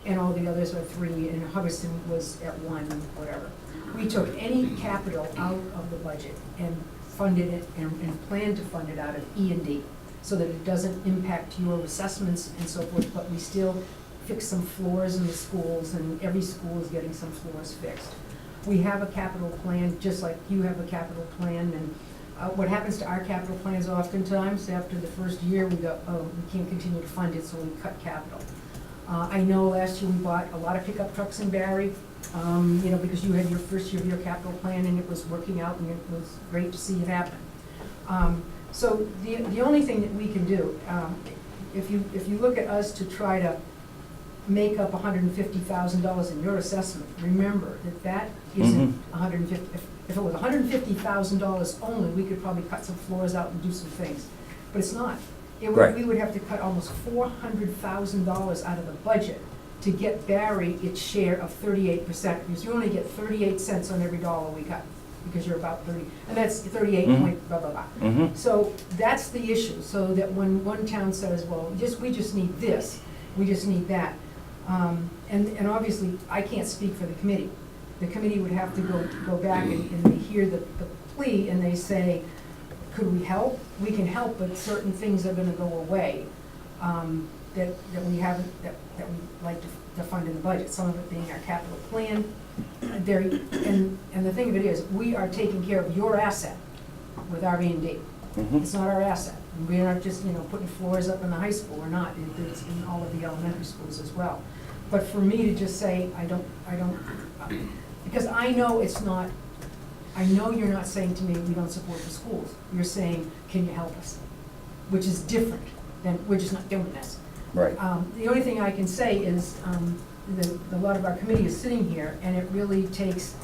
and all the others are 3, and Hubbardston was at 1, whatever. We took any capital out of the budget and funded it and planned to fund it out of E&D so that it doesn't impact your assessments and so forth, but we still fixed some floors in the schools, and every school is getting some floors fixed. We have a capital plan, just like you have a capital plan, and what happens to our capital plans oftentimes, after the first year, we go, oh, we can't continue to fund it, so we cut capital. I know last year we bought a lot of pickup trucks in Barry, because you had your first year of your capital plan and it was working out, and it was great to see it happen. So the only thing that we can do, if you look at us to try to make up $150,000 in your assessment, remember that isn't $150,000. If it was $150,000 only, we could probably cut some floors out and do some things, but it's not. We would have to cut almost $400,000 out of the budget to get Barry its share of 38%, because you only get 38 cents on every dollar we cut, because you're about 30, and that's 38 point blah, blah, blah. So that's the issue, so that when one town says, well, we just need this, we just need that. And obviously, I can't speak for the committee. The committee would have to go back and they hear the plea, and they say, could we help? We can help, but certain things are gonna go away that we haven't, that we'd like to fund in the budget, some of it being our capital plan. And the thing of it is, we are taking care of your asset with our E&D. It's not our asset. We're not just, putting floors up in the high school, or not, it's in all of the elementary schools as well. But for me to just say, I don't, because I know it's not, I know you're not saying to me, we don't support the schools. You're saying, can you help us? Which is different than, we're just not doing this. Right. The only thing I can say is, a lot of our committee is sitting here, and it really takes,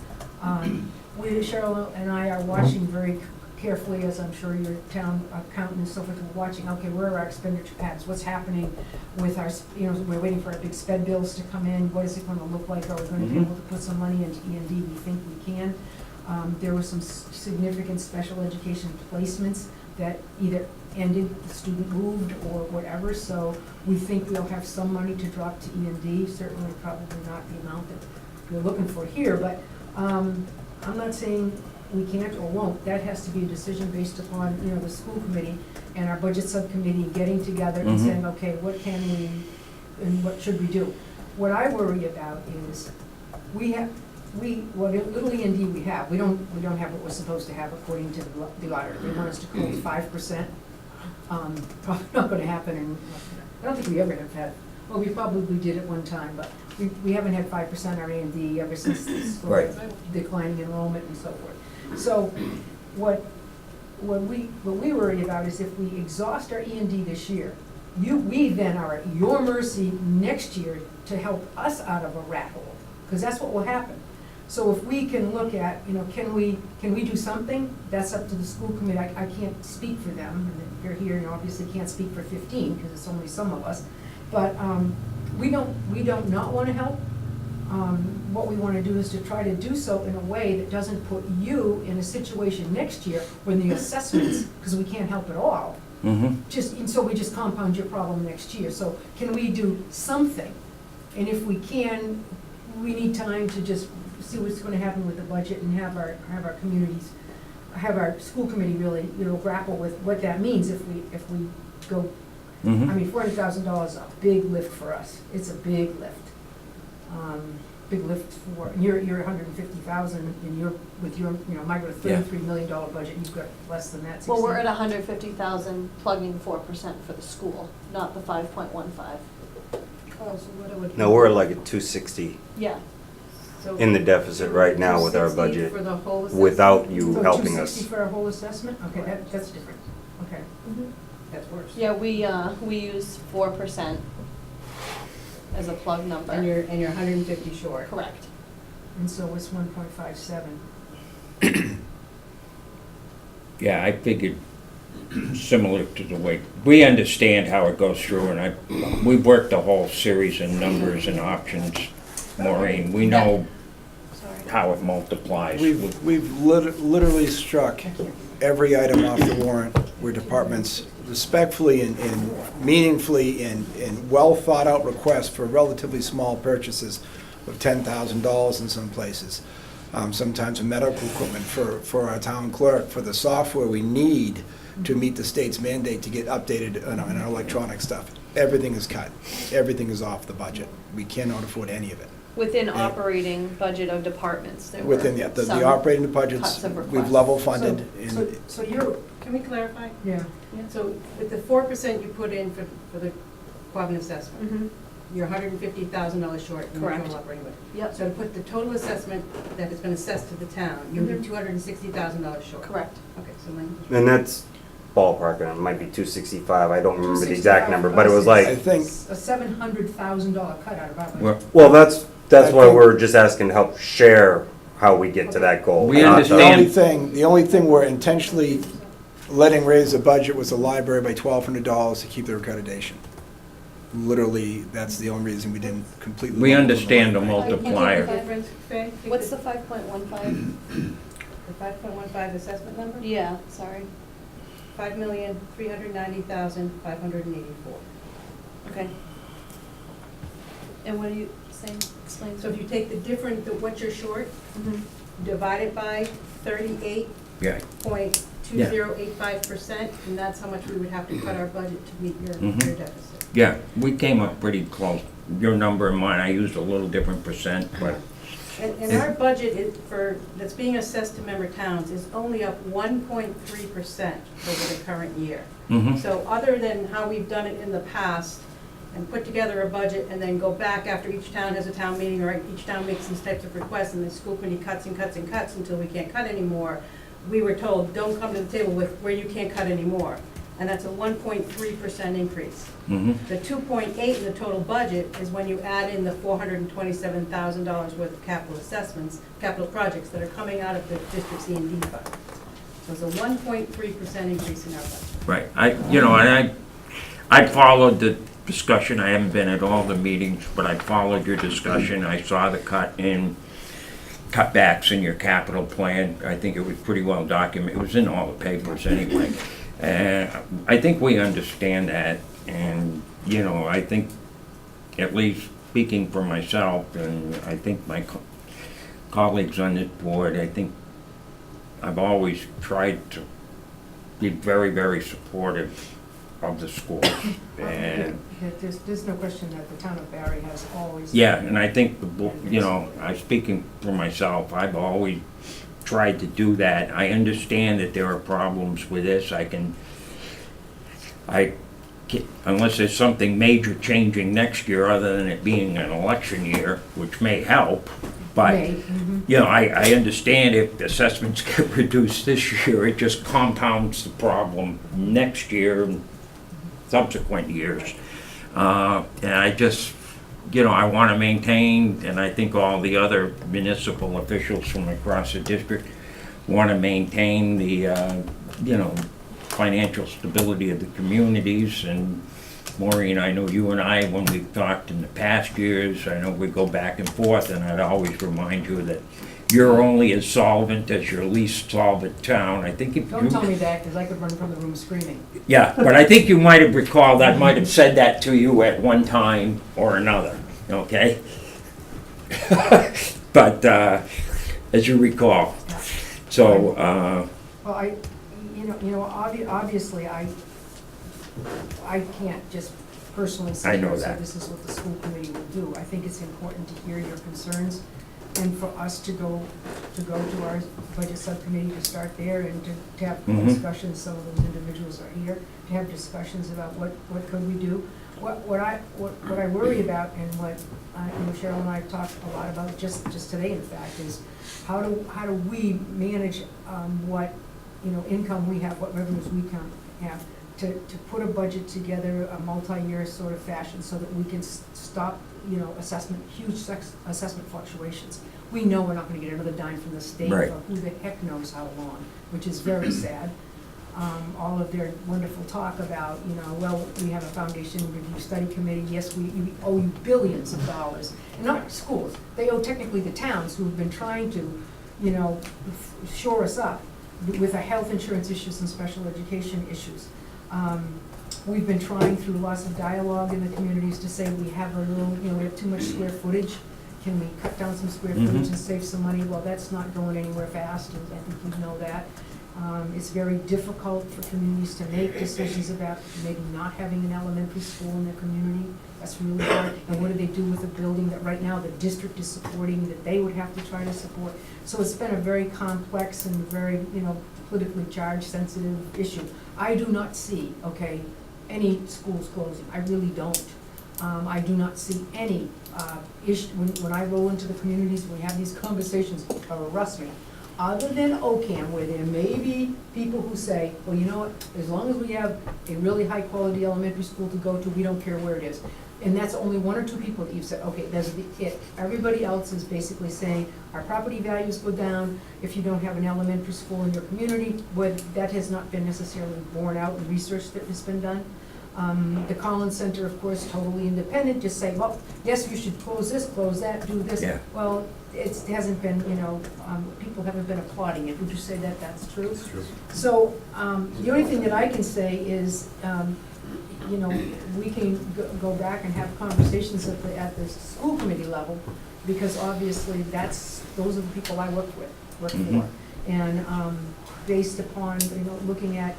Cheryl and I are watching very carefully, as I'm sure your town accountant and so forth are watching, okay, where are our expenditure patterns? What's happening with our, we're waiting for our big sped bills to come in. What is it gonna look like? Are we gonna be able to put some money into E&D? We think we can. There were some significant special education placements that either ended, the student moved, or whatever, so we think we'll have some money to drop to E&D, certainly probably not the amount that we're looking for here, but I'm not saying we can't or won't. That has to be a decision based upon, the school committee and our budget subcommittee getting together and saying, okay, what can we, and what should we do? What I worry about is, what little E&D we have, we don't have what we're supposed to have according to the auditor. They want us to close 5%. Probably not gonna happen, and I don't think we ever have had, well, we probably did at one time, but we haven't had 5% our A&D ever since this declining enrollment and so forth. So what we worry about is if we exhaust our E&D this year, we then are at your mercy next year to help us out of a rat hole, because that's what will happen. So if we can look at, can we do something? That's up to the school committee. I can't speak for them. You're here, and obviously can't speak for 15 because it's only some of us. But we don't not want to help. What we want to do is to try to do so in a way that doesn't put you in a situation next year when the assessments, because we can't help at all. So we just compound your problem next year. So can we do something? And if we can, we need time to just see what's going to happen with the budget and have our communities, have our school committee really, grapple with what that means if we go. I mean, $400,000 is a big lift for us. It's a big lift. Big lift for you're 150,000, and you're with your Mike with a $33 million budget. You've got less than that. 16. Well, we're at 150,000, plugging 4% for the school, not the 5.15. Oh, so what would No, we're like at 260 Yeah. so in the deficit right now with our 260 budget, for the whole assessment? without you So helping 260 us. for our whole assessment? Okay, that's different. Okay, that's worse. Yeah, we use 4% as a plug number. And you're 150 short. Correct. And so it's 1.57. Yeah, I figured similar to the way, we understand how it goes through, and we've worked a whole series of numbers and options, Maureen. We know Sorry. how it multiplies. We've literally struck every item off the warrant where departments respectfully and meaningfully and well-thought-out requests for relatively small purchases of $10,000 in some places. Sometimes for medical equipment, for our town clerk, for the software we need to meet the state's mandate to get updated on our electronic stuff. Everything is cut. Everything is off the budget. We cannot afford any of it. Within operating budget of departments, there were Within the some operating cuts budgets, of we've requests. level funded. So you're, Can we clarify? yeah, So with the 4% you put in for the Quabbin assessment, Mhm. you're $150,000 short in the Correct. total operating budget. Yep, So to put the total assessment that has been assessed to the town, you'll be Mhm. $260,000 short. correct. Okay, so Lynn. And that's ballpark, and it might be 265, I don't remember the exact number, but it was I like, think, a $700,000 cut out of our Well, budget. well, that's I why think- we're just asking to help share how we get to that goal. We not the- understand. the only thing we're intentionally letting raise the budget was the library by $1,200 to keep their accreditation. Literally, that's the only reason we didn't completely. We level understand the library. multiplier. You take the difference, Faye? Take What's the 5.15? The 5.15 assessment number? Yeah, sorry. 5,390,584. Okay. And what are you saying? Explain. So if you take the difference, what you're short, Mhm. divide it by 38, Yeah. 0.2085%, and that's how much we would have to cut our budget to meet your Mhm. deficit. Yeah, we came up pretty close. Your number and mine, I used a little different percent, but And our budget is that's being assessed to member towns is only up 1.3% over the current year. mhm. So other than how we've done it in the past, and put together a budget and then go back after each town has a town meeting, or each town makes these types of requests, and the school committee cuts and cuts and cuts until we can't cut anymore, we were told, don't come to the table with where you can't cut anymore. And that's a 1.3% increase. Mhm. The 2.8 in the total budget is when you add in the $427,000 worth of capital assessments, capital projects that are coming out of the District C and D fund. So it's a 1.3% increase in our budget. Right, I followed the discussion, I haven't been at all the meetings, but I followed your discussion, I saw the cutbacks in your capital plan, I think it was pretty well documented, it was in all the papers anyway. And I think we understand that, and, I think, at least speaking for myself, and I think my colleagues on this board, I think I've always tried to be very, very supportive of the schools. And, There's no question that the town of Barry has always. yeah, and I think, I'm speaking for myself, I've always tried to do that. I understand that there are problems with this, unless there's something major changing next year, other than it being an election year, which may help, but, I understand if the assessments get reduced this year, it just compounds the problem next year and subsequent years. And I just, I want to maintain, and I think all the other municipal officials from across the district want to maintain the, financial stability of the communities. And Maureen, I know you and I, when we've talked in the past years, I know we go back and forth, and I'd always remind you that you're only as solvent as your least solvent town. I think if you... Don't tell me that, because I could run from the room screaming. Yeah, but I think you might have recalled, I might have said that to you at one time or another, okay? But, as you recall, so, Well, obviously, I can't just personally I say, know so that. this is what the school committee will do. I think it's important to hear your concerns, and for us to go to our budget subcommittee, to start there, and to have Mhm. discussions. Some of those individuals are here, to have discussions about what could we do. What I worry about, and what Cheryl and I have talked a lot about just today, in fact, is how do we manage what income we have, what revenues we can have, to put a budget together, a multi-year sort of fashion, so that we can stop huge assessment fluctuations. We know we're not gonna get another dime from the state Right. for who the heck knows how long, which is very sad. All of their wonderful talk about, we have a foundation review study committee, yes, we owe you billions of dollars. And not schools, they owe technically the towns who've been trying to, shore us up with the health insurance issues and special education issues. We've been trying through lots of dialogue in the communities to say we have a little, we have too much square footage. Can we cut down some square footage and save some money? Well, that's not going anywhere fast, and I think you know that. It's very difficult for communities to make decisions about maybe not having an elementary school in their community. That's really hard. And what do they do with a building that right now the district is supporting, that they would have to try to support? So it's been a very complex and very, politically charged, sensitive issue. I do not see, any schools closing. I really don't. I do not see any issue, when I roll into the communities, when we have these conversations, arrest me. Other than OCAM, where there may be people who say, well, you know what, as long as we have a really high-quality elementary school to go to, we don't care where it is. And that's only one or two people that you've said, okay, that's it. Everybody else is basically saying, our property values go down if you don't have an elementary school in your community, but that has not been necessarily borne out in research that has been done. The Collins Center, of course, totally independent, just say, well, yes, you should close this, close that, do this. Yeah. Well, it hasn't been, people haven't been applauding it. Would you say that that's true? It's true. So, the only thing that I can say is, we can go back and have conversations at the school committee level, because obviously those are the people I work for. And, based upon, looking at,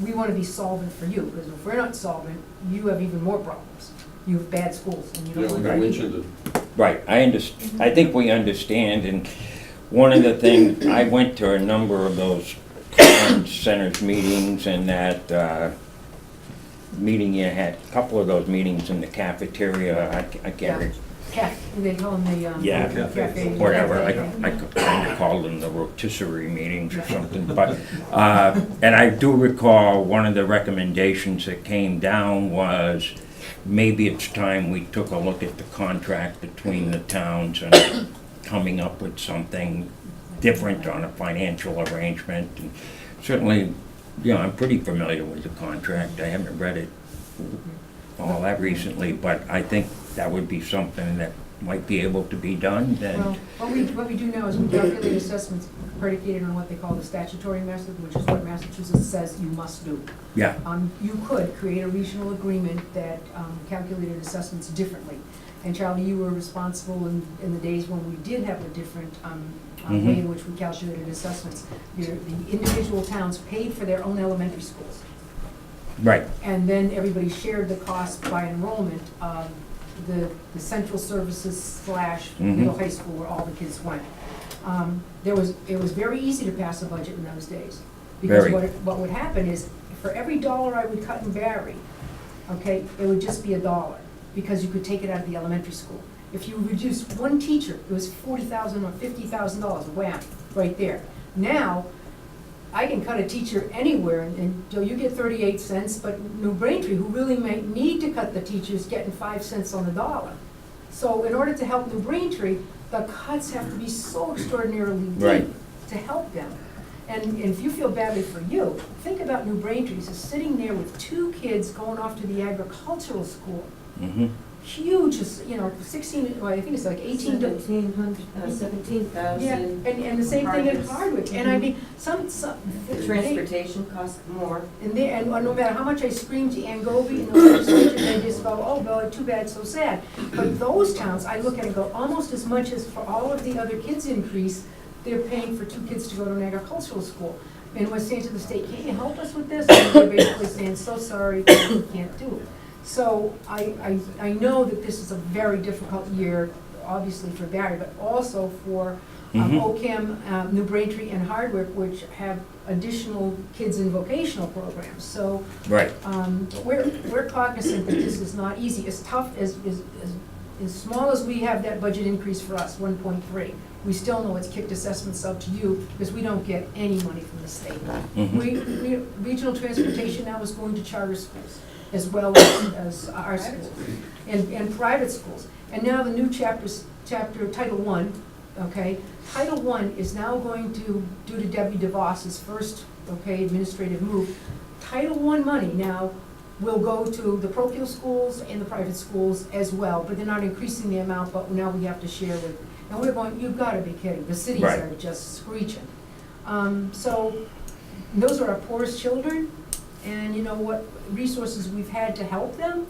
we want to be solvent for you, because if we're not solvent, you have even more problems. You have bad schools, and you don't want Like I that mentioned, either. Right, I think we understand, and one of the things, I went to a number of those Collins Center's meetings, and that meeting you had, a couple of those meetings in the cafeteria, I can't They call them the, Yeah. cafe. whatever, I kind of called them the rotisserie meetings or something, but, and I do recall one of the recommendations that came down was, maybe it's time we took a look at the contract between the towns and coming up with something different on a financial arrangement. And certainly, I'm pretty familiar with the contract, I haven't read it all that recently, but I think that would be something that might be able to be done, then. Well, what we do now is we calculate assessments predicated on what they call the statutory method, which is what Massachusetts says you must do. Yeah, You could create a regional agreement that calculated assessments differently. And Charlie, you were responsible in the days when we did have a different way in which we calculated assessments. The individual towns paid for their own elementary schools. right, And then everybody shared the cost by enrollment of the central services / middle high school where all the kids went. It was very easy to pass a budget in those days. Because Very. what would happen is, for every dollar I would cut and vary, it would just be $1, because you could take it out of the elementary school. If you reduced one teacher, it was $40,000 or $50,000, wham, right there. Now, I can cut a teacher anywhere, and you get 38 cents, but New Braintree, who really might need to cut the teacher, is getting 5 cents on the dollar. So in order to help New Braintree, the cuts have to be so extraordinarily Right. deep to help them. And if you feel badly for you, think about New Braintree, so sitting there with 2 kids going off to the agricultural school. Huge, 16, well, I think it's like 18 to. 17,000. Yeah, and the same thing in Hardwick, and I mean, some. Transportation costs more. And no matter how much I scream to Angovi in the legislature, they just go, oh, well, too bad, so sad. But those towns, I look at and go, almost as much as for all of the other kids' increase, they're paying for 2 kids to go to an agricultural school. And we're saying to the state, can't you help us with this? And they're basically saying, so sorry, we can't do it. So I know that this is a very difficult year, obviously for Barry, but also for OCAM, New Braintree, and Hardwick, which have additional kids in vocational programs. So right. we're cognizant that this is not easy. As tough as small as we have that budget increase for us, 1.3, we still know it's kicked assessments out to you because we don't get any money from the state. Regional transportation now is going to charter schools as well as our schools and private schools. And now the new chapter, Title I, Title I is now going to, due to Debbie DeVos's first, administrative move, Title I money now will go to the parochial schools and the private schools as well, but they're not increasing the amount, but now we have to share with, and we're going, you've gotta be kidding, the cities Right. are just screeching. So And those are our poorest children, and you know what resources we've had to help them,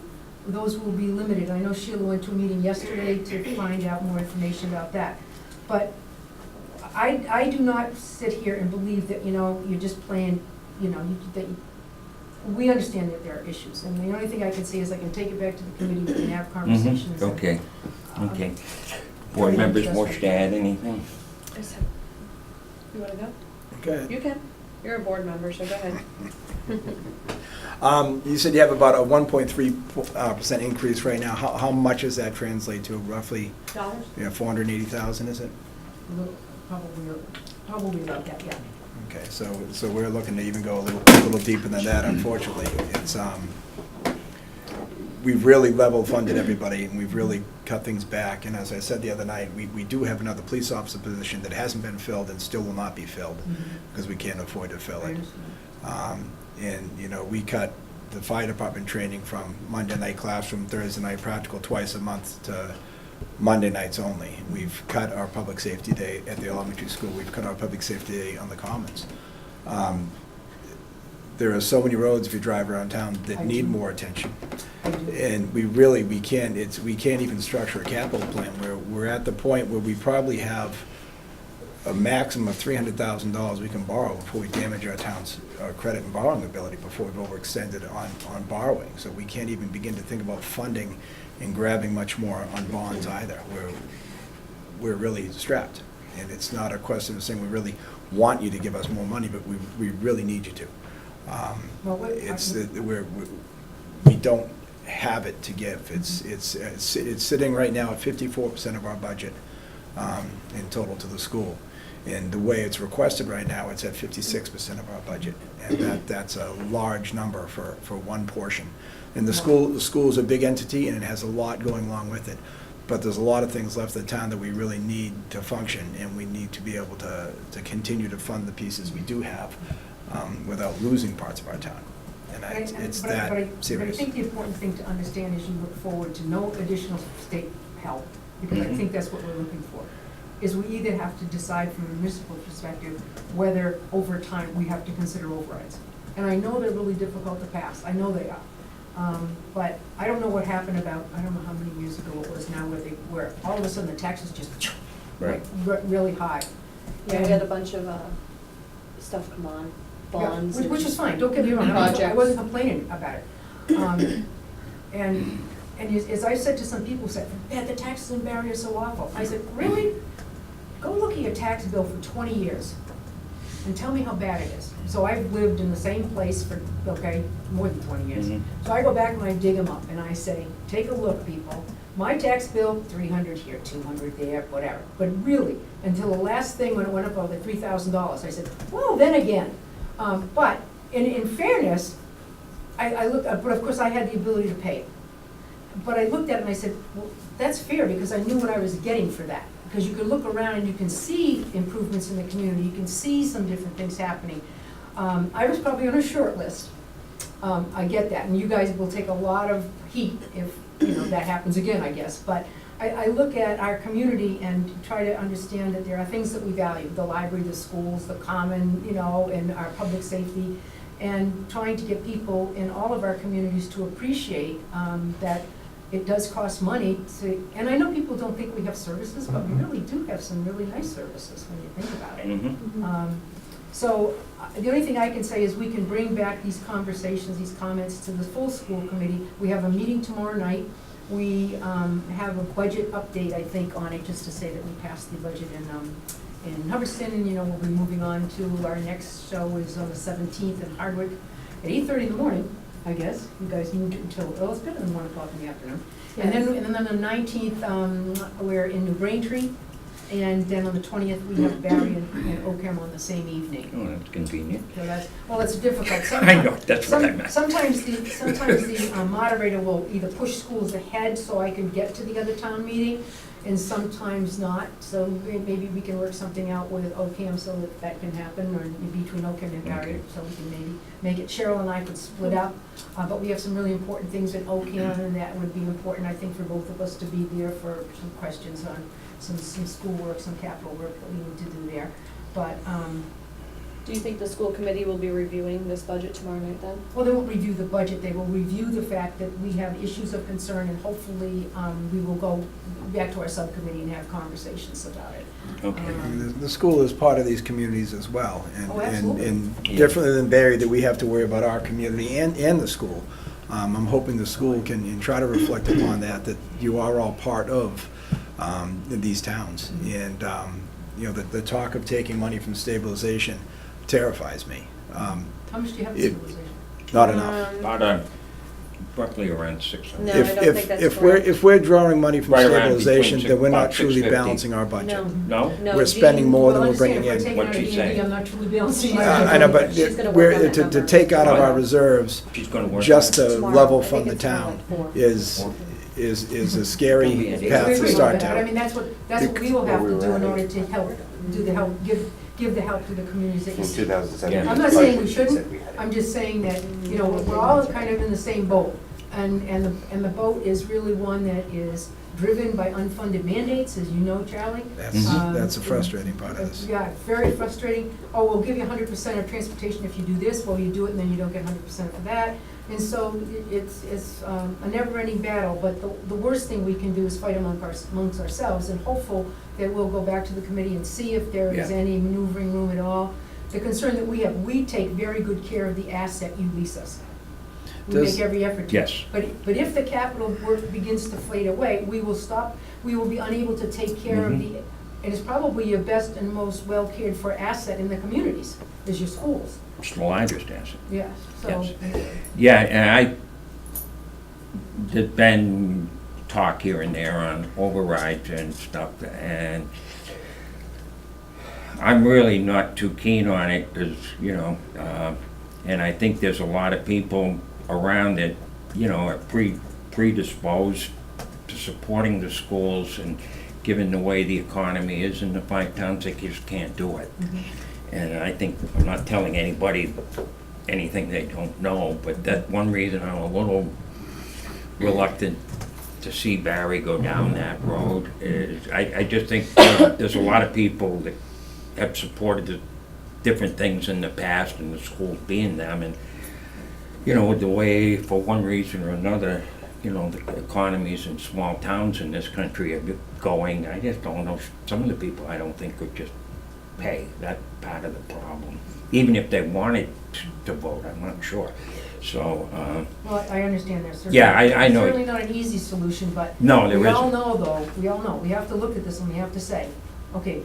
those will be limited. I know Sheila went to a meeting yesterday to find out more information about that. But I do not sit here and believe that, you know, you're just playing, you know, we understand that there are issues. And the only thing I can say is I can take it back to the committee, we can have conversations. and, Okay, okay. very Board members interesting. wish to add anything? You wanna go? Okay. You can. You're a board member, so go ahead. You said you have about a 1.3% increase right now. How much does that translate to roughly? Dollars? 480,000, is it? Probably about that, yeah. Okay, so we're looking to even go a little deeper than that, unfortunately. It's, we've really level funded everybody, and we've really cut things back. And as I said the other night, we do have another police officer position that hasn't been filled and still will not be filled, because we can't afford to fill I it. understand. And, you know, we cut the fire department training from Monday night classroom, Thursday night practical twice a month to Monday nights only. We've cut our public safety day at the elementary school. We've cut our public safety day on the commons. There are so many roads if you drive around town that I need do. more attention. I do. And we can't even structure a capital plan. We're at the point where we probably have a maximum of $300,000 we can borrow before we damage our town's credit and borrowing ability, before we've overextended on borrowing. So we can't even begin to think about funding and grabbing much more on bonds either. We're really strapped. And it's not a question of saying we really want you to give us more money, but we really need you to. Well, We don't have it to give. It's sitting right now at 54% of our budget in total to the school. And the way it's requested right now, it's at 56% of our budget. And that's a large number for one portion. And the school is a big entity, and it has a lot going along with it. But there's a lot of things left in the town that we really need to function, and we need to be able to continue to fund the pieces we do have without losing parts of our town. And it's that serious. But I think the important thing to understand as you look forward to no additional state help, because I think that's what we're looking for, is we either have to decide from a municipal perspective whether over time we have to consider overrides. And I know they're really difficult to pass, I know they are. But I don't know what happened about, I don't know how many years ago it was now, where all of a sudden the taxes just Right. went really high. Yeah, we had a bunch of, stuff come on, bonds. Which is fine, don't get me wrong, I Projects. wasn't complaining about it. And as I said to some people, said, the taxes in Barry are so awful. I said, really? Go look at your tax bill for 20 years and tell me how bad it is. So I've lived in the same place for, more than 20 years. So I go back and I dig them up and I say, take a look, people. My tax bill, 300 here, 200 there, whatever. But really, until the last thing when it went up over $3,000, I said, well, then again. But in fairness, I looked, but of course I had the ability to pay it. But I looked at it and I said, well, that's fair, because I knew what I was getting for that. Because you can look around and you can see improvements in the community, you can see some different things happening. I was probably on a short list. I get that, and you guys will take a lot of heat if, that happens again, I guess. But I look at our community and try to understand that there are things that we value, the library, the schools, the common, and our public safety, and trying to get people in all of our communities to appreciate that it does cost money to, and I know people don't think we have services, but we really do have some really nice services when you think about it. So the only thing I can say is we can bring back these conversations, these comments to the full school committee. We have a meeting tomorrow night. We have a budget update, I think, on it, just to say that we passed the budget in Hubbardston, and we'll be moving on to our next show is on the 17th in Hardwick at 8:30 in the morning, I guess. You guys moved it until, well, it's better than 1 o'clock in the afternoon. And then on the 19th, we're in New Braintree, and then on the 20th, we have Barry and Oakham on the same evening. Oh, that's convenient. So it's difficult. I know, that's what I meant. Sometimes the moderator will either push schools ahead so I can get to the other town meeting, and sometimes not. So maybe we can work something out with Oakham so that can happen, or in between Oakham and Barry, Okay. so we can maybe make it. Cheryl and I could split up, but we have some really important things in Oakham, and that would be important, I think, for both of us to be there for some questions on some schoolwork, some capital work that we need to do there. But Do you think the school committee will be reviewing this budget tomorrow night then? Well, they won't review the budget, they will review the fact that we have issues of concern, and hopefully, we will go back to our subcommittee and have conversations about it. Okay. The school is part of these communities as well. Oh, absolutely. And differently than Barry, that we have to worry about our community and the school. I'm hoping the school can try to reflect upon that you are all part of these towns. And, the talk of taking money from stabilization terrifies me. How much do you have in It- stabilization? Not enough. About roughly around 600. No, I don't think that's correct. If we're drawing money from Right around stabilization, between then we're not about truly 650. balancing our budget. No. No? No, We're spending Jean- more than Well, we're bringing understand, if in. we're taking What'd out she of say? D&D, I'm not truly balancing my I budget. know, but She's gonna work on that to number. take out of our What? reserves, She's gonna work just on it. to Tomorrow. level I think fund the it's more town like 4. is a scary It's path to We start will, but I down. mean, that's what we will have to do in order to give the help to the communities that you In see. 2007. I'm not saying we shouldn't, I'm just saying that, we're all kind of in the same boat. And the boat is really one that is driven by unfunded mandates, as you know, Charlie. That's a frustrating part of this. Yeah, very frustrating. Oh, we'll give you 100% of transportation if you do this, well, you do it and then you don't get 100% for that. And so it's a never-ending battle, but the worst thing we can do is fight amongst ourselves, and hopeful that we'll go back to the committee and see if there is Yeah. any maneuvering room at all. The concern that we have, we take very good care of the asset you lease us. We Does- make every effort to. Yes. But if the capital work begins to fade away, we will stop, we will be unable to take care of Mhm. and it's probably your best and most well-cared-for asset in the communities, is your schools. It's the largest asset. Yeah, so, Yes. anyway. Yeah, and there's been talk here and there on overrides and stuff, and I'm really not too keen on it, because, and I think there's a lot of people around that, are predisposed to supporting the schools, and given the way the economy is in the 5 towns, they just can't do it. And I think, I'm not telling anybody anything they don't know, but that one reason I'm a little reluctant to see Barry go down that road is, I just think there's a lot of people that have supported the different things in the past, and the schools being them, and, with the way, for one reason or another, the economies in small towns in this country are going, I just don't know, some of the people I don't think could just pay that part of the problem, even if they wanted to vote, I'm not sure. So, Well, I understand there's certainly. Yeah, I know. Certainly not an easy solution, but. No, there We all isn't. know, though, we have to look at this and we have to say, okay,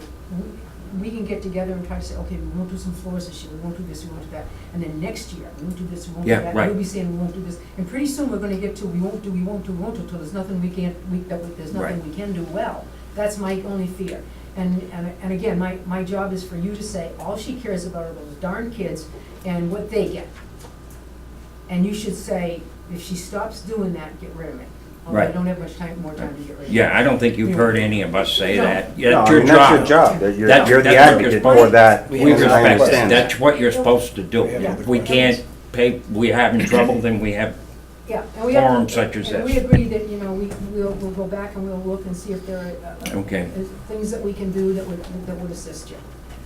we can get together and try to say, okay, we won't do some floors this year, we won't do this, we won't do that. And then next year, we won't do this, we won't do Yeah, that. right. We'll be saying we won't do this. And pretty soon, we're gonna get to, we won't do, till there's nothing we can't, there's nothing Right. we can do well. That's my only fear. And again, my job is for you to say, all she cares about are those darn kids and what they get. And you should say, if she stops doing that, get rid of me. Although I Right. don't have much more time to get rid of yeah, I don't think you've heard any of us say No. that. No, That's I your mean, that's your job. job. That You're That's- you're the that's what you're advocate supposed- for that. We and I respect that, understand that. that's what you're supposed to do. Yeah. If we can't pay, we're having trouble, then we have, Yeah, and we have. Forums such as And we this. agree that, we'll go back and we'll look and see if there are, Okay. things that we can do that would assist you.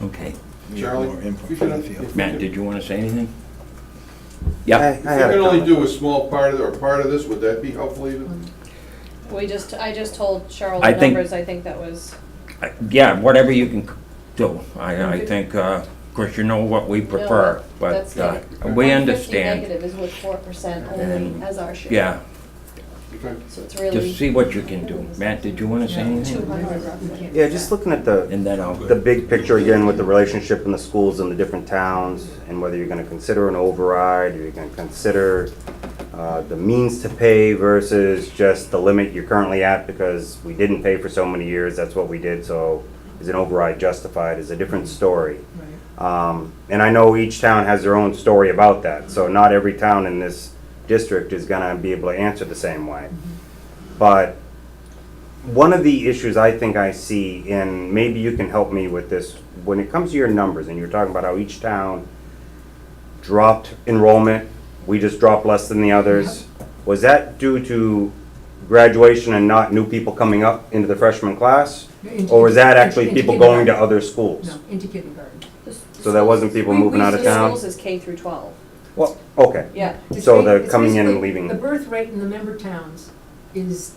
okay. We have Charlie, more input if from you the can- field. if- Matt, did you want to say anything? I Yeah, If you had a can only comment. do a small part of, or part of this, would that be helpful even? I just told Cheryl I the think- numbers, I think that was, yeah, whatever you can do. I think, of course, you know what we prefer, that's but the. we 150 understand. negative is with 4% only And- as our share. Yeah, Okay. So it's really just see what you can do. Matt, did you want to say anything? 200 roughly. We can't do Yeah, just that. looking at the And then I'll, big picture again with the relationship in the schools in the different towns, and whether you're gonna consider an override, or you're gonna consider the means to pay versus just the limit you're currently at, because we didn't pay for so many years, that's what we did, so is an override justified, is a different story. Right. And I know each town has their own story about that, so not every town in this district is gonna be able to answer the same way. But one of the issues I think I see, and maybe you can help me with this, when it comes to your numbers, and you're talking about how each town dropped enrollment, we just dropped less than the others, was that due to graduation and not new people coming up into the freshman class? Or was that actually Into people going to kindergarten. other schools? No, into kindergarten. So that wasn't people moving out of We see town? schools as K through 12. Well, okay. Yeah. It's So ba- they're it's coming in and basically- leaving. The birth rate in the member towns is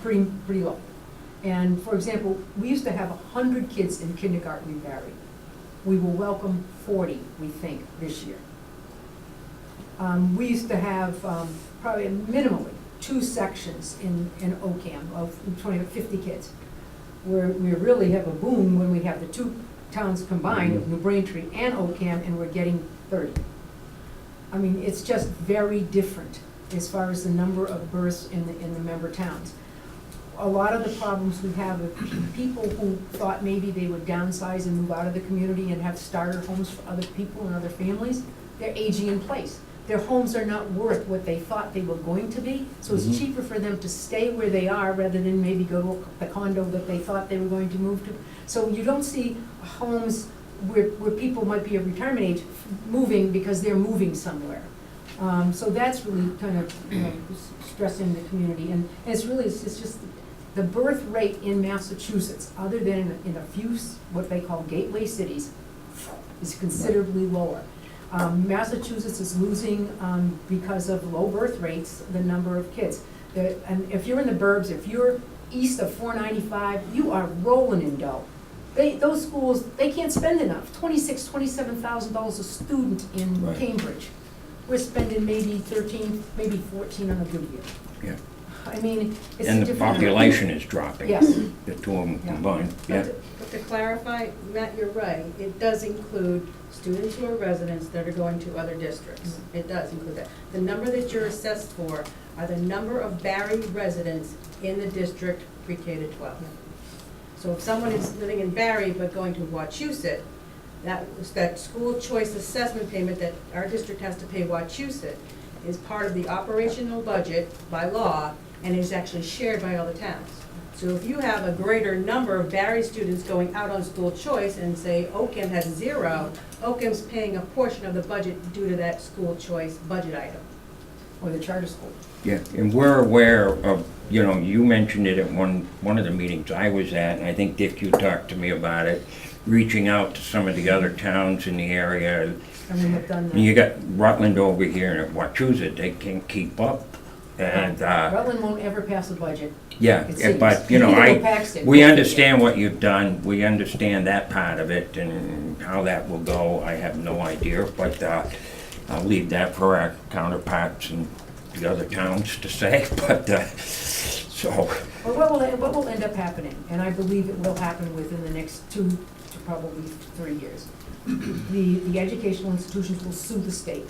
pretty low. And for example, we used to have 100 kids in kindergarten in Barry. We will welcome 40, we think, this year. We used to have probably minimally 2 sections in OCAM of 50 kids. We really have a boom when we have the 2 towns combined, of New Braintree and OCAM, and we're getting 30. I mean, it's just very different as far as the number of births in the member towns. A lot of the problems we have with people who thought maybe they would downsize and move out of the community and have starter homes for other people and other families, they're aging in place. Their homes are not worth what they thought they were going to be, so it's cheaper for them to stay where they are rather than maybe go to the condo that they thought they were going to move to. So you don't see homes where people might be of retirement age moving because they're moving somewhere. So that's really kind of, stressing the community, and it's just the birth rate in Massachusetts, other than in a few, what they call gateway cities, is considerably lower. Massachusetts is losing, because of low birth rates, the number of kids. And if you're in the burbs, if you're east of 495, you are rolling in dough. Those schools, they can't spend enough, $27,000 a student in Right. Cambridge. We're spending maybe 13, maybe 14 on a good year. Yeah. I mean, it's a And the different. population is dropping. Yes. The 2 of them Yeah. combined, yeah. But to clarify, Matt, you're right, it does include students who are residents that are going to other districts. It does include that. The number that you're assessed for are the number of Barry residents in the district pre-K to 12. So if someone is living in Barry but going to Wachusett, that school choice assessment payment that our district has to pay Wachusett is part of the operational budget by law and is actually shared by all the towns. So if you have a greater number of Barry students going out on school choice and say Oakham has 0, Oakham's paying a portion of the budget due to that school choice budget item. Or the charter school. Yeah, and we're aware of, you mentioned it at one of the meetings I was at, and I think, Dick, you talked to me about it, reaching out to some of the other towns in the area. And we have done that. And you got Rutland over here and Wachusett, they can't keep up. And, Rutland won't ever pass a budget. yeah, It seems. but, Neither will Paxton. we understand what you've done, we understand that part of it, and how that will go, I have no idea, but, I'll leave that for our counterparts in the other towns to say, but, so, Well, what will end up happening, and I believe it will happen within the next 2 to probably 3 years, the educational institutions will sue the state,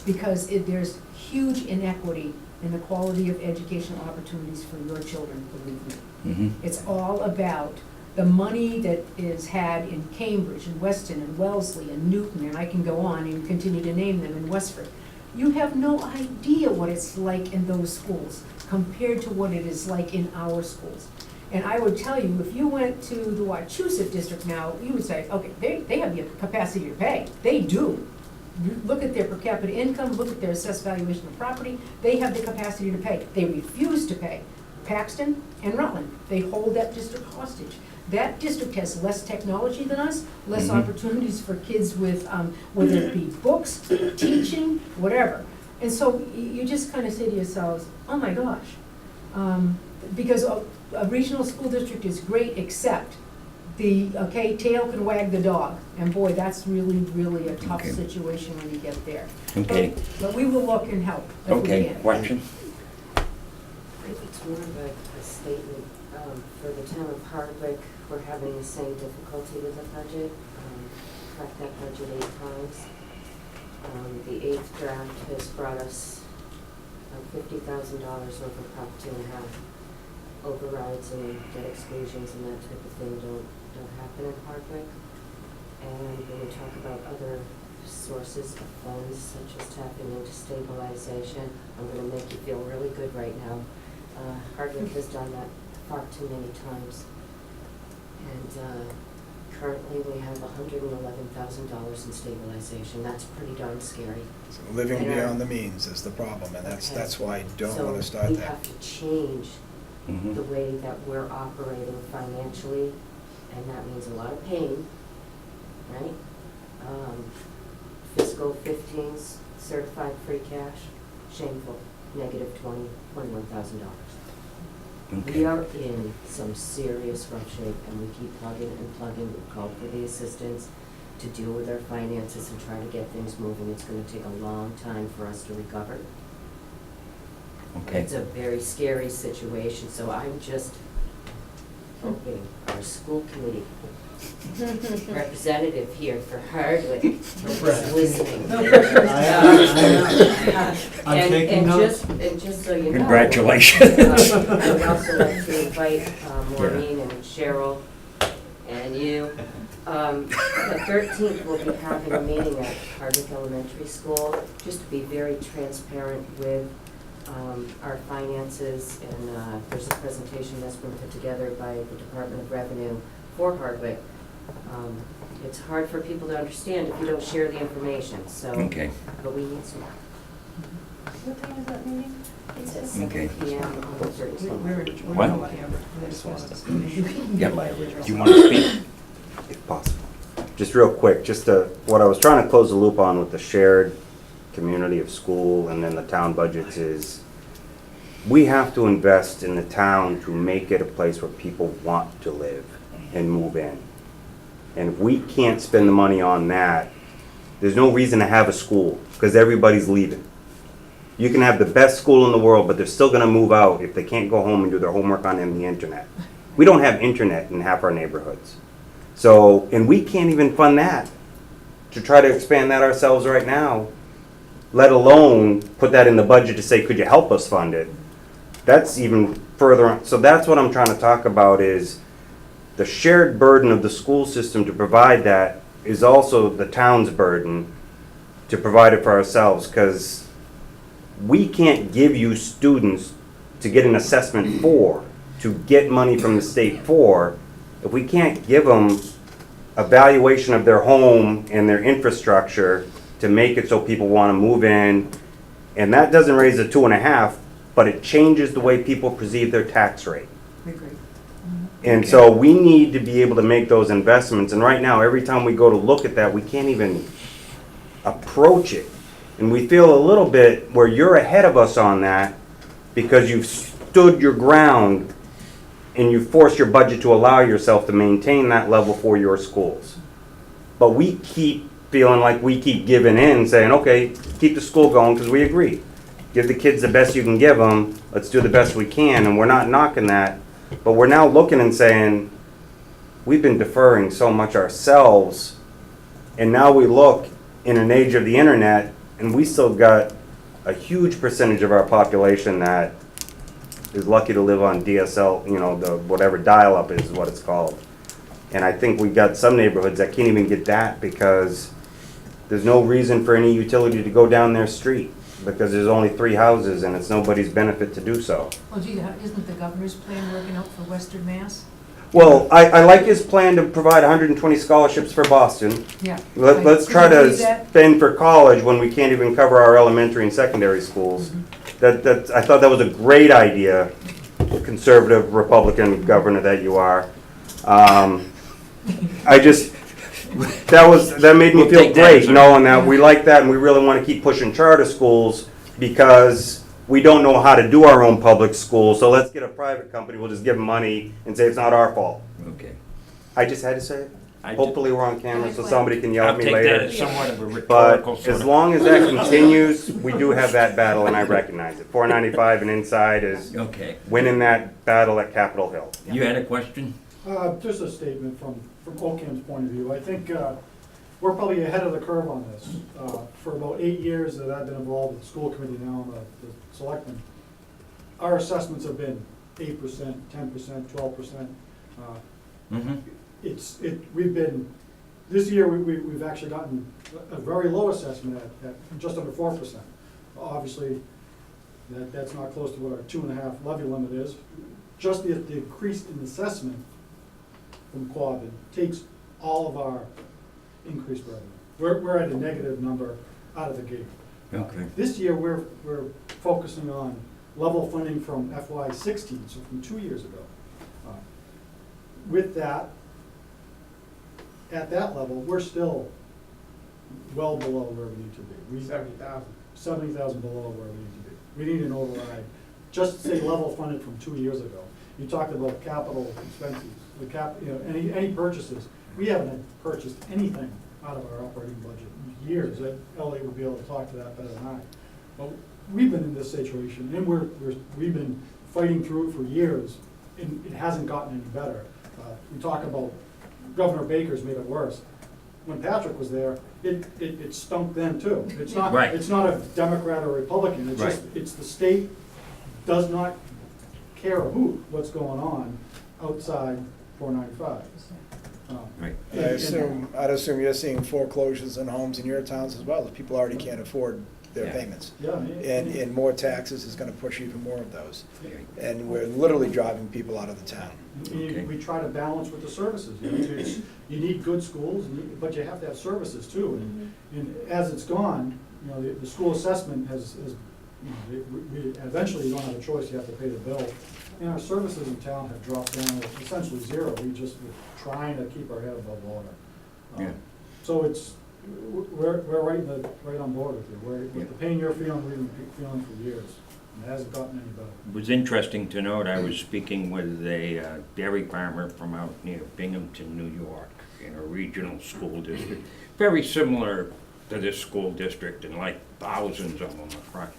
because there's huge inequity in the quality of educational opportunities for your children, believe me. mhm. It's all about the money that is had in Cambridge and Weston and Wellesley and Newton, and I can go on and continue to name them, in Westford. You have no idea what it's like in those schools compared to what it is like in our schools. And I would tell you, if you went to the Wachusett district now, you would say, okay, they have the capacity to pay. They do. You look at their per capita income, look at their assessed valuation of property, they have the capacity to pay. They refuse to pay. Paxton and Rutland, they hold that district hostage. That district has less technology than us, less opportunities for kids with, whether it be books, teaching, whatever. And so you just kind of say to yourselves, oh my gosh. Because a regional school district is great, except tail can wag the dog. And boy, that's really, really a tough Okay. situation when you get there. Okay, But we will look and help if we okay, can. question? It's more of a statement, for the town of Hardwick, we're having the same difficulty with the budget. Cut that budget 8 times. The 8th draft has brought us $50,000 over Prop 2.5. Overrides and debt exclusions and that type of thing don't happen in Hardwick. And when we talk about other sources of funds, such as tapping into stabilization, I'm gonna make you feel really good right now. Hardwick has done that far too many times. And currently we have $111,000 in stabilization. That's pretty darn scary. So living beyond the means is the problem, and that's why I don't want to start So we that. have to change Mhm. the way that we're operating financially, and that means a lot of pain, right? Fiscal 15's certified free cash, shameful, negative $21,000. We Okay. are in some serious rough shape, and we keep plugging and plugging. We've called for the assistance to deal with our finances and try to get things moving. It's gonna take a long time for us to recover. Okay. It's a very scary situation, so I'm just hoping our school committee representative here for Hardwick is listening. I'm taking notes. And just so you know. Congratulations. I would also like to invite Maureen and Cheryl and you. The 13th, we'll be having a meeting at Hardwick Elementary School, just to be very transparent with our finances, and there's a presentation that's been put together by the Department of Revenue for Hardwick. It's hard for people to understand if you don't share the information, so, Okay. but we need some. What time is that meeting? It's at Okay. 7 p.m. on the 13th. What? Yep. Do you want to speak? If possible. Just real quick, what I was trying to close the loop on with the shared community of school and then the town budgets is, we have to invest in the town to make it a place where people want to live and move in. And if we can't spend the money on that, there's no reason to have a school, because everybody's leaving. You can have the best school in the world, but they're still gonna move out if they can't go home and do their homework on the internet. We don't have internet in half our neighborhoods. So, and we can't even fund that to try to expand that ourselves right now, let alone put that in the budget to say, could you help us fund it? That's even further on. So that's what I'm trying to talk about, is the shared burden of the school system to provide that is also the town's burden to provide it for ourselves, because we can't give you students to get an assessment for, to get money from the state for, if we can't give them a valuation of their home and their infrastructure to make it so people want to move in. And that doesn't raise the 2.5, but it changes the way people perceive their tax rate. I agree. And so we need to be able to make those investments. And right now, every time we go to look at that, we can't even approach it. And we feel a little bit where you're ahead of us on that, because you've stood your ground and you force your budget to allow yourself to maintain that level for your schools. But we keep feeling like we keep giving in, saying, okay, keep the school going, because we agree. Give the kids the best you can give them, let's do the best we can, and we're not knocking that. But we're now looking and saying, we've been deferring so much ourselves, and now we look in an age of the internet, and we still got a huge percentage of our population that is lucky to live on DSL, the whatever dial-up is what it's called. And I think we got some neighborhoods that can't even get that, because there's no reason for any utility to go down their street, because there's only 3 houses and it's nobody's benefit to do so. Well, gee, isn't the governor's plan working out for Western Mass? Well, I like his plan to provide 120 scholarships for Boston. Yeah. Let's try Could you to read that? spend for college when we can't even cover our elementary and secondary schools. I thought that was a great idea, conservative Republican governor that you are. That made me We'll feel take that great, as a- knowing that we like that and we really want to keep pushing charter schools, because we don't know how to do our own public schools, so let's get a private company, we'll just give them money and say it's not our fault. Okay. I just had to say it. I Hopefully we're on camera so somebody can yell I'll at me take that later. as somewhat of a But rhetorical sort as of. long as that continues, we do have that battle and I recognize it. 495 and inside is Okay. winning that battle at Capitol Hill. You had a question? Just a statement from Ocam's point of view. I think we're probably ahead of the curve on this. For about 8 years that I've been involved with the school committee, now I'm the selectman, our assessments have been 8%, 10%, 12%. Mm-hmm. We've been, this year, we've actually gotten a very low assessment at just under 4%. Obviously, that's not close to what our 2.5 levy limit is. Just the increase in assessment from Quabbin takes all of our increased revenue. We're at a negative number out of the gate. Okay. This year, we're focusing on level funding from FY16, so from 2 years ago. With that, at that level, we're still well below where we need to be. 70,000. 70,000 below where we need to be. We need an override, just say level funded from 2 years ago. You talked about capital expenses, any purchases. We haven't purchased anything out of our operating budget in years. Ellie would be able to talk to that better than I. But we've been in this situation, and we've been fighting through it for years, and it hasn't gotten any better. We talk about Governor Baker's made it worse. When Patrick was there, it stunk then too. It's not, Right. it's not a Democrat or Republican, it's just, Right. it's the state does not care a hoot what's going on outside 495. Right. I'd assume you're seeing foreclosures in homes in your towns as well, as people already can't afford their Yeah. payments. Yeah. And more taxes is gonna push even more of those. And we're literally driving people out of the town. Okay. We try to balance with the services. You need good schools, but you have to have services too. And as it's gone, the school assessment has, eventually you don't have a choice, you have to pay the bill. And our services in town have dropped down to essentially zero. We're trying to keep our head above water. Yeah. So we're right on board with you. With the pain you're feeling, we've been feeling for years. And it hasn't gotten any better. It was interesting to note, I was speaking with a dairy farmer from out near Binghamton, New York, in a regional school district, very similar to this school district, and like thousands of them across.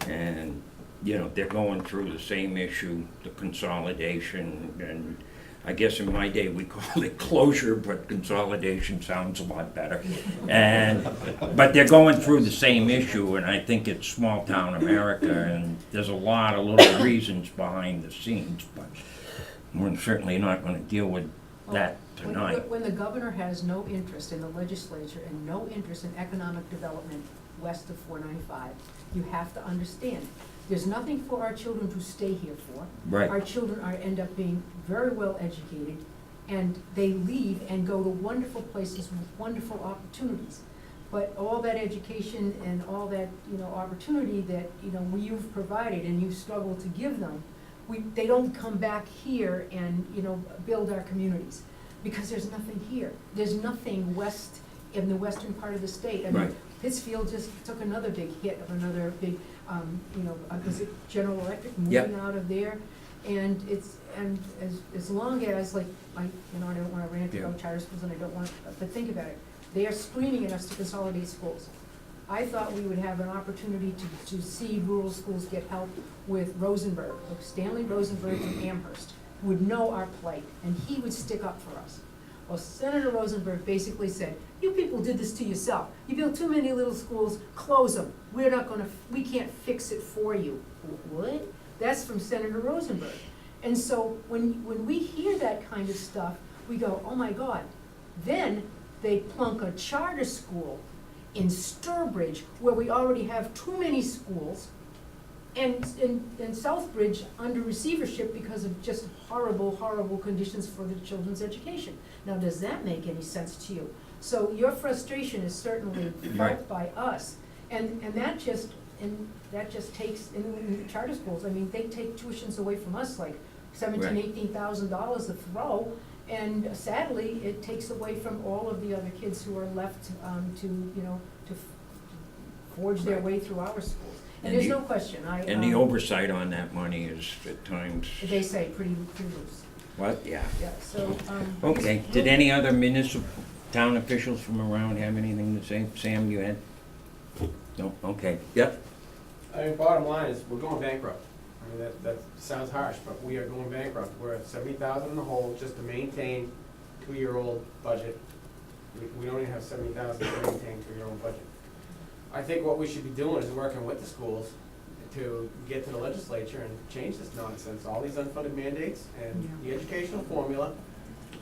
And, they're going through the same issue, the consolidation, and I guess in my day we called it closure, but consolidation sounds a lot better. But they're going through the same issue, and I think it's small town America, and there's a lot of little reasons behind the scenes, but we're certainly not gonna deal with that tonight. When the governor has no interest in the legislature and no interest in economic development west of 495, you have to understand, there's nothing for our children to stay here for. Right. Our children end up being very well educated, and they leave and go to wonderful places with wonderful opportunities. But all that education and all that, opportunity that, you've provided and you've struggled to give them, they don't come back here and, build our communities, because there's nothing here. There's nothing west, in the western part of the state. I mean, Right. Pittsfield just took another big hit of another big, was it General Electric Yep. moving out of there? And as long as, like, I don't wanna rant Yeah. about charter schools, and I don't want, but think about it. They are screaming at us to consolidate schools. I thought we would have an opportunity to see rural schools get help with Rosenberg, like Stanley Rosenberg from Amherst, who would know our plight, and he would stick up for us. Well, Senator Rosenberg basically said, you people did this to yourself. You built too many little schools, close them. We can't fix it for you. What? That's from Senator Rosenberg. And so when we hear that kind of stuff, we go, oh my God. Then they plunk a charter school in Sturbridge, where we already have too many schools, and Southbridge under receivership because of just horrible, horrible conditions for the children's education. Now, does that make any sense to you? So your frustration is certainly felt by us, and that just takes, in the charter schools, I mean, they take tuitions away from us like $17,000-$18,000 to throw, and sadly, it takes away from all of the other kids who are left to forge their way through our schools. And there's no question, And the oversight on that money is at times, they say pretty loose. what, yeah. Yeah, so, Okay, did any other municipal, town officials from around have anything to say? Sam, you had? No, okay, yep. I mean, bottom line is, we're going bankrupt. I mean, that sounds harsh, but we are going bankrupt. We're at 70,000 in the hole just to maintain two-year-old budget. We don't even have 70,000 to maintain two-year-old budget. I think what we should be doing is working with the schools to get to the legislature and change this nonsense. All these unfunded mandates and the educational formula,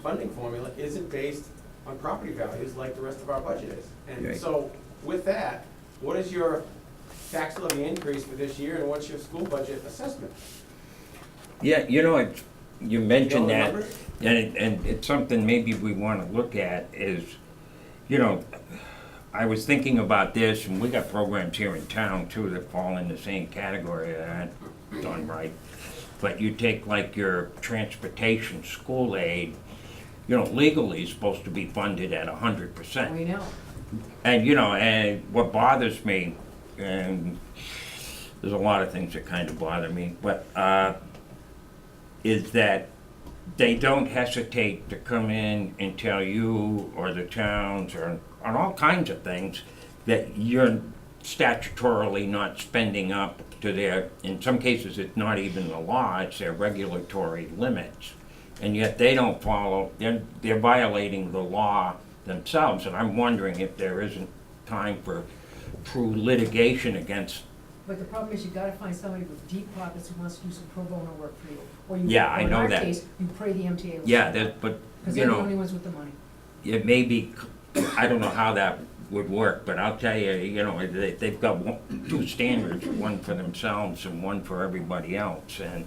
funding formula, isn't based on property values like the rest of our budget is. And Right. so with that, what is your tax levy increase for this year, and what's your school budget assessment? Yeah, you mentioned the that, numbers? and it's something maybe we want to look at is, I was thinking about this, and we got programs here in town too that fall in the same category that aren't done right. But you take like your transportation school aid, you know, legally is supposed to be funded at 100%. We know. And, you know, and what bothers me, and there's a lot of things that kind of bother me, but, is that they don't hesitate to come in and tell you or the towns or on all kinds of things that you're statutorily not spending up to their, in some cases, it's not even the law, it's their regulatory limits. And yet they don't follow, they're violating the law themselves, and I'm wondering if there isn't time for true litigation against. But the problem is you gotta find somebody with deep pockets who wants to do some pro bono work for you. Or you, Yeah, I or know in our that. case, you pray the MTA will. Yeah, that, but, Because you they're the know, only ones with the money. it may be, I don't know how that would work, but I'll tell you, you know, they've got two standards, one for themselves and one for everybody else. And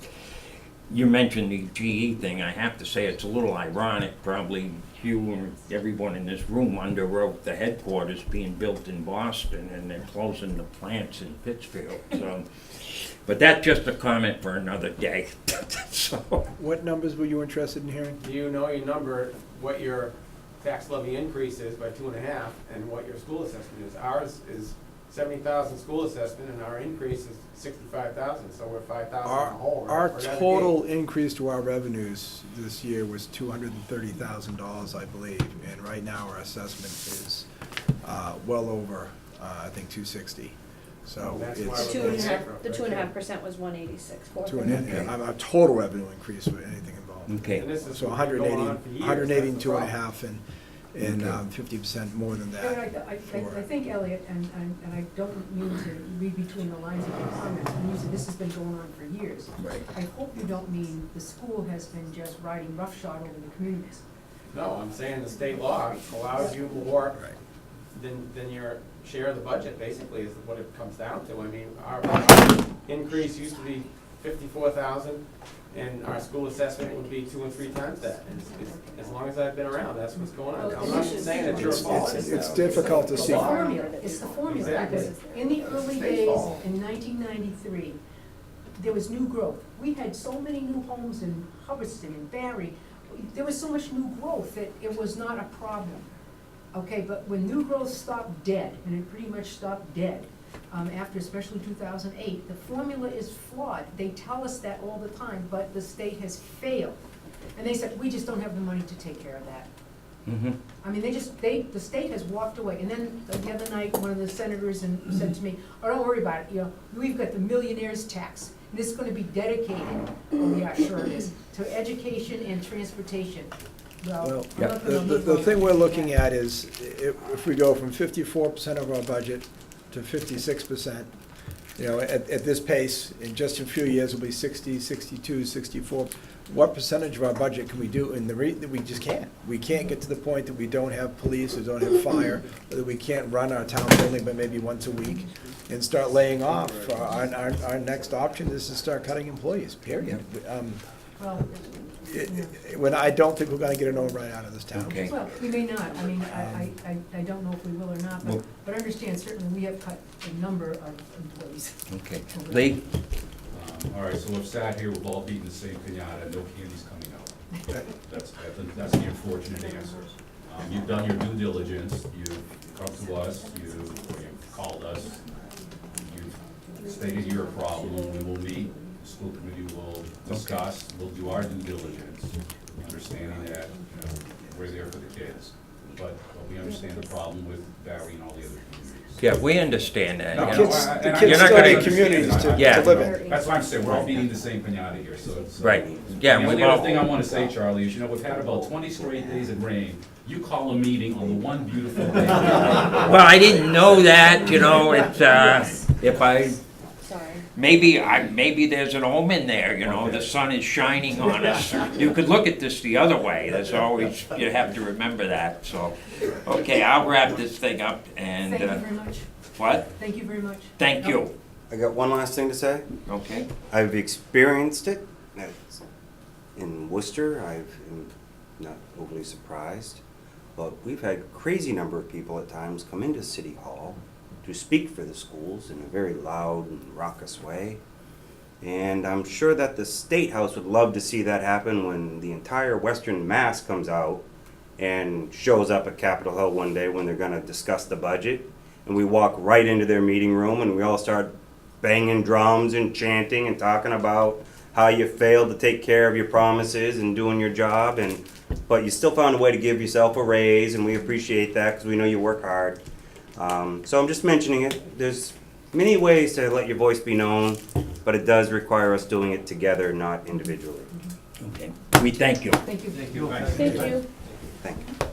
you mentioned the GE thing, I have to say it's a little ironic, probably you and everyone in this room underwrote the headquarters being built in Boston and they're closing the plants in Pittsfield, so. But that's just a comment for another day, so. What numbers were you interested in hearing? Do you know your number, what your tax levy increase is by 2.5, and what your school assessment is? Ours is 70,000 school assessment, and our increase is 65,000, so we're 5,000 in the hole. Our We're out of total gate. increase to our revenues this year was $230,000, I believe, and right now our assessment is well over, I think, 260. So That's why it's we're going bankrupt. The right 2.5% was 186. our total revenue increase with anything involved. Okay, And this is So going on 180, for years. 180 That's the problem. 2.5, and 50% more than I mean, that. I think, Elliot, and I don't mean to read between the lines of your comments, when you said this has been going on for years. Right. I hope you don't mean the school has been just riding roughshod over the communities. No, I'm saying the state law allows you more Right. than your share of the budget, basically, is what it comes down to. I mean, our increase used to be 54,000, and our school assessment would be 2 and 3 times that. And as long as I've been around, that's what's going on. I'm not saying that you're a fault. It's difficult to It's see. the formula, it's the formula, Exactly. because in the early State days, fault. in 1993, there was new growth. We had so many new homes in Hubbardston and Barry, there was so much new growth that it was not a problem. Okay, but when new growth stopped dead, and it pretty much stopped dead, after especially 2008, the formula is flawed. They tell us that all the time, but the state has failed. And they said, we just don't have the money to take care of that. I mean, the state has walked away. And then the other night, one of the senators said to me, oh, don't worry about it, you know, we've got the millionaire's tax. And this is gonna be dedicated, oh yeah, sure it is, to education and transportation. Well, I'm not gonna the leave on thing we're that. looking at is, if we go from 54% of our budget to 56%, you know, at this pace, in just a few years, it'll be 60, 62, 64. What percentage of our budget can we do? And we just can't. We can't get to the point that we don't have police, or don't have fire, or that we can't run our town building but maybe once a week, and start laying off. Our next option is to start cutting employees, period. Well, When I don't think we're gonna get an override out of this town. okay. well, we may not. I mean, I don't know if we will or not, Well- but understand, certainly, we have cut a number of employees. Okay, Lee? All right, so we've sat here, we've all beaten the same pinata, no candy's coming out. That's the unfortunate answer. You've done your due diligence, you've come to us, you've called us, you've stated your problem, we will meet, the school committee will discuss, we'll do our due diligence, understanding that, you know, we're there for the kids. But we understand the problem with Barry and all the other communities. Yeah, we understand that. No, you no, know. Kids, and the I- kids You're not still gonna- need communities to Yeah. live in. That's why I'm saying, we're all beating the same pinata here, so it's. Right, yeah, The we only all, other thing I wanna say, Charlie, is, you know, we've had about 20 straight days of rain. You call a meeting on the one beautiful day. well, I didn't know that, you know, it's, if I, Sorry. maybe there's an omen there, you know, the sun is shining on us. You could look at this the other way, there's always, you have to remember that, so. Okay, I'll wrap this thing up and, Thank you very much. what? Thank you very much. Thank you, I got one last thing to say. okay? I've experienced it. That's in Worcester. I'm not overly surprised. But we've had a crazy number of people at times come into City Hall to speak for the schools in a very loud and raucous way. And I'm sure that the State House would love to see that happen when the entire Western Mass comes out and shows up at Capitol Hill one day when they're gonna discuss the budget. And we walk right into their meeting room and we all start banging drums and chanting and talking about how you failed to take care of your promises and doing your job, but you still found a way to give yourself a raise, and we appreciate that because we know you work hard. So I'm just mentioning it. There's many ways to let your voice be known, but it does require us doing it together, not individually. Okay, we thank you. Thank you. Thank you. Thank you.